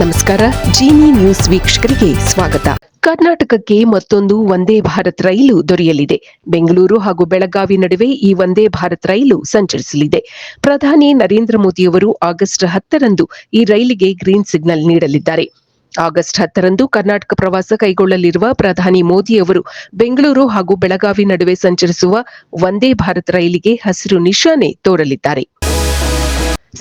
ನಮಸ್ಕಾರ. ಜೀನಿ ನ್ಯೂಸ್ ವೀಕ್ಷಕರಿಗೆ ಸ್ವಾಗತ. ಕರ್ನಾಟಕಕ್ಕೆ ಮತ್ತೊಂದು ವಂದೇ ಭಾರತ್ ರೈಲು ದೊರೆಯಲಿದೆ. ಬೆಂಗಳೂರು ಹಾಗೂ ಬೆಳಗಾವಿ ನಡುವೆ ಈ ವಂದೇ ಭಾರತ್ ರೈಲು ಸಂಚರಿಸಲಿದೆ. ಪ್ರಧಾನಿ ನರೇಂದ್ರ ಮೋದಿಯವರು ಆಗಸ್ಟ್ 10ರಂದು ಈ ರೈಲಿಗೆ ಗ್ರೀನ್ ಸಿಗ್ನಲ್ ನೀಡಲಿದ್ದಾರೆ. ಆಗಸ್ಟ್ 10ರಂದು ಕರ್ನಾಟಕ ಪ್ರವಾಸ ಕೈಗೊಳ್ಳಲಿರುವ ಪ್ರಧಾನಿ ಮೋದಿಯವರು ಬೆಂಗಳೂರು ಹಾಗೂ ಬೆಳಗಾವಿ ನಡುವೆ ಸಂಚರಿಸುವ ವಂದೇ ಭಾರತ್ ರೈಲಿಗೆ ಹಸಿರು ನಿಶಾನೆ ತೋರಲಿದ್ದಾರೆ.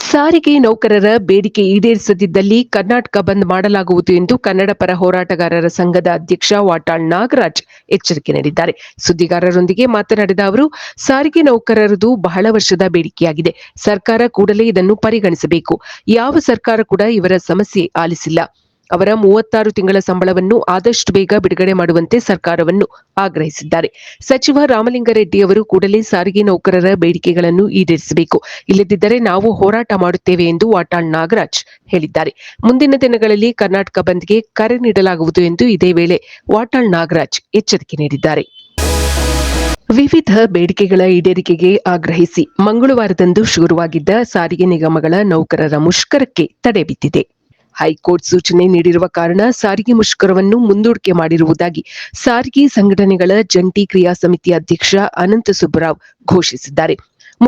ಸಾರಿಗೆ ನೌಕರರ ಬೇಡಿಕೆ ಈಡೇರಿಸದಿದ್ದಲ್ಲಿ ಕರ್ನಾಟಕ ಬಂದ್ ಮಾಡಲಾಗುವುದು ಎಂದು ಕನ್ನಡ ಪರ ಹೋರಾಟಗಾರರ ಸಂಘದ ಅಧ್ಯಕ್ಷ ವಾಟಾಳ್ ನಾಗರಾಜ್ ಎಚ್ಚರಿಕೆ ನೀಡಿದ್ದಾರೆ. ಸುದ್ದಿಗಾರರೊಂದಿಗೆ ಮಾತನಾಡಿದ ಅವರು, ಸಾರಿಗೆ ನೌಕರರದು ಬಹಳ ವರ್ಷದ ಬೇಡಿಕೆಯಾಗಿದೆ. ಸರ್ಕಾರ ಕೂಡಲೇ ಇದನ್ನು ಪರಿಗಣಿಸಬೇಕು. ಯಾವ ಸರ್ಕಾರ ಕೂಡ ಇವರ ಸಮಸ್ಯೆ ಆಲಿಸಿಲ್ಲ. ಅವರ 36 ತಿಂಗಳ ಸಂಬಳವನ್ನು ಆದಷ್ಟು ಬೇಗ ಬಿಡುಗಡೆ ಮಾಡುವಂತೆ ಸರ್ಕಾರವನ್ನು ಆಗ್ರಹಿಸಿದ್ದಾರೆ. ಸಚಿವ ರಾಮಲಿಂಗಾರೆಡ್ಡಿ ಅವರು ಕೂಡಲೇ ಸಾರಿಗೆ ನೌಕರರ ಬೇಡಿಕೆಗಳನ್ನು ಈಡೇರಿಸಬೇಕು, ಇಲ್ಲದಿದ್ದರೆ ನಾವು ಹೋರಾಟ ಮಾಡುತ್ತೇವೆ ಎಂದು ವಾಟಾಳ್ ನಾಗರಾಜ್ ಹೇಳಿದ್ದಾರೆ. ಮುಂದಿನ ದಿನಗಳಲ್ಲಿ ಕರ್ನಾಟಕ ಬಂದ್ಗೆ ಕರೆ ನೀಡಲಾಗುವುದು ಎಂದು ಇದೇ ವೇಳೆ ವಾಟಾಳ್ ನಾಗರಾಜ್ ಎಚ್ಚರಿಕೆ ನೀಡಿದ್ದಾರೆ. ವಿವಿಧ ಬೇಡಿಕೆಗಳ ಈಡೇರಿಕೆಗೆ ಆಗ್ರಹಿಸಿ ಮಂಗಳವಾರದಂದು ಶುರುವಾಗಿದ್ದ ಸಾರಿಗೆ ನಿಗಮಗಳ ನೌಕರರ ಮುಷ್ಕರಕ್ಕೆ ತಡೆ ಬಿದ್ದಿದೆ. ಹೈಕೋರ್ಟ್ ಸೂಚನೆ ನೀಡಿರುವ ಕಾರಣ ಸಾರಿಗೆ ಮುಷ್ಕರವನ್ನು ಮುಂದೂಡಿಕೆ ಮಾಡಿರುವುದಾಗಿ ಸಾರಿಗೆ ಸಂಘಟನೆಗಳ ಜಂಟಿ ಕ್ರಿಯಾ ಸಮಿತಿ ಅಧ್ಯಕ್ಷ ಅನಂತ ಸುಬ್ಬರಾವ್ ಘೋಷಿಸಿದ್ದಾರೆ.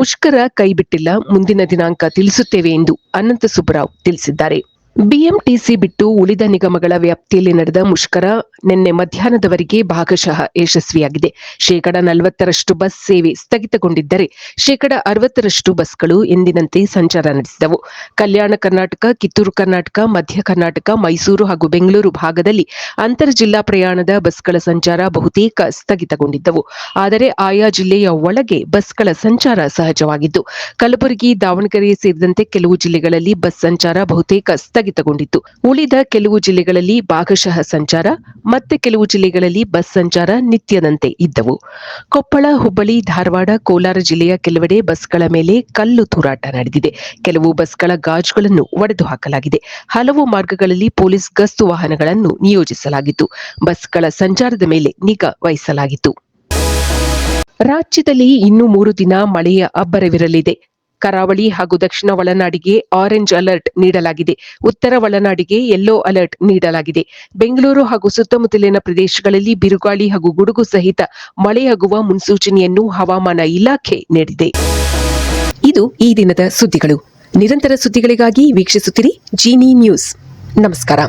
ಮುಷ್ಕರ ಕೈಬಿಟ್ಟಿಲ್ಲ, ಮುಂದಿನ ದಿನಾಂಕ ತಿಳಿಸುತ್ತೇವೆ ಎಂದು ಅನಂತ ಸುಬ್ಬರಾವ್ ತಿಳಿಸಿದ್ದಾರೆ. ಬಿಎಂಟಿಸಿ ಬಿಟ್ಟು ಉಳಿದ ನಿಗಮಗಳ ವ್ಯಾಪ್ತಿಯಲ್ಲಿ ನಡೆದ ಮುಷ್ಕರ ನಿನ್ನೆ ಮಧ್ಯಾಹ್ನದವರೆಗೆ ಭಾಗಶಃ ಯಶಸ್ವಿಯಾಗಿದೆ. 40% ಬಸ್ ಸೇವೆ ಸ್ಥಗಿತಗೊಂಡಿದ್ದರೆ 60% ಬಸ್ಗಳು ಎಂದಿನಂತೆ ಸಂಚಾರ ನಡೆಸಿದವು. ಕಲ್ಯಾಣ ಕರ್ನಾಟಕ, ಕಿತ್ತೂರು ಕರ್ನಾಟಕ, ಮಧ್ಯ ಕರ್ನಾಟಕ, ಮೈಸೂರು ಹಾಗೂ ಬೆಂಗಳೂರು ಭಾಗದಲ್ಲಿ ಅಂತರ್ ಜಿಲ್ಲಾ ಪ್ರಯಾಣದ ಬಸ್ಗಳ ಸಂಚಾರ ಬಹುತೇಕ ಸ್ಥಗಿತಗೊಂಡಿದ್ದವು. ಆದರೆ ಆಯಾ ಜಿಲ್ಲೆಯ ಒಳಗೆ ಬಸ್ಗಳ ಸಂಚಾರ ಸಹಜವಾಗಿದ್ದು, ಕಲಬುರಗಿ, ದಾವಣಗೆರೆ ಸೇರಿದಂತೆ ಕೆಲವು ಜಿಲ್ಲೆಗಳಲ್ಲಿ ಬಸ್ ಸಂಚಾರ ಬಹುತೇಕ ಸ್ಥಗಿತಗೊಂಡಿತ್ತು. ಉಳಿದ ಕೆಲವು ಜಿಲ್ಲೆಗಳಲ್ಲಿ ಭಾಗಶಃ ಸಂಚಾರ, ಮತ್ತೆ ಕೆಲವು ಜಿಲ್ಲೆಗಳಲ್ಲಿ ಬಸ್ ಸಂಚಾರ ನಿತ್ಯದಂತೆ ಇದ್ದವು. ಕೊಪ್ಪಳ, ಹುಬ್ಬಳ್ಳಿ, ಧಾರವಾಡ, ಕೋಲಾರ ಜಿಲ್ಲೆಯ ಕೆಲವೆಡೆ ಬಸ್ಗಳ ಮೇಲೆ ಕಲ್ಲು ತೂರಾಟ ನಡೆದಿದೆ. ಕೆಲವು ಬಸ್ಗಳ ಗಾಜುಗಳನ್ನು ಒಡೆದು ಹಾಕಲಾಗಿದೆ. ಹಲವು ಮಾರ್ಗಗಳಲ್ಲಿ ಪೊಲೀಸ್ ಗಸ್ತು ವಾಹನಗಳನ್ನು ನಿಯೋಜಿಸಲಾಗಿತ್ತು. ಬಸ್ಗಳ ಸಂಚಾರದ ಮೇಲೆ ನಿಗಾ ವಹಿಸಲಾಗಿತ್ತು. ರಾಜ್ಯದಲ್ಲಿ ಇನ್ನೂ 3 ದಿನ ಮಳೆಯ ಅಬ್ಬರವಿರಲಿದೆ. ಕರಾವಳಿ ಹಾಗೂ ದಕ್ಷಿಣ ಒಳನಾಡಿಗೆ ಆರೆಂಜ್ ಅಲರ್ಟ್ ನೀಡಲಾಗಿದೆ. ಉತ್ತರ ಒಳನಾಡಿಗೆ ಯೆಲ್ಲೋ ಅಲರ್ಟ್ ನೀಡಲಾಗಿದೆ. ಬೆಂಗಳೂರು ಹಾಗೂ ಸುತ್ತಮುತ್ತಲಿನ ಪ್ರದೇಶಗಳಲ್ಲಿ ಬಿರುಗಾಳಿ ಹಾಗೂ ಗುಡುಗು ಸಹಿತ ಮಳೆಯಾಗುವ ಮುನ್ಸೂಚನೆಯನ್ನು ಹವಾಮಾನ ಇಲಾಖೆ ನೀಡಿದೆ. ಇದು ಈ ದಿನದ ಸುದ್ದಿಗಳು. ನಿರಂತರ ಸುದ್ದಿಗಳಿಗಾಗಿ ವೀಕ್ಷಿಸುತ್ತಿರಿ ಜೀನಿ ನ್ಯೂಸ್. ನಮಸ್ಕಾರ.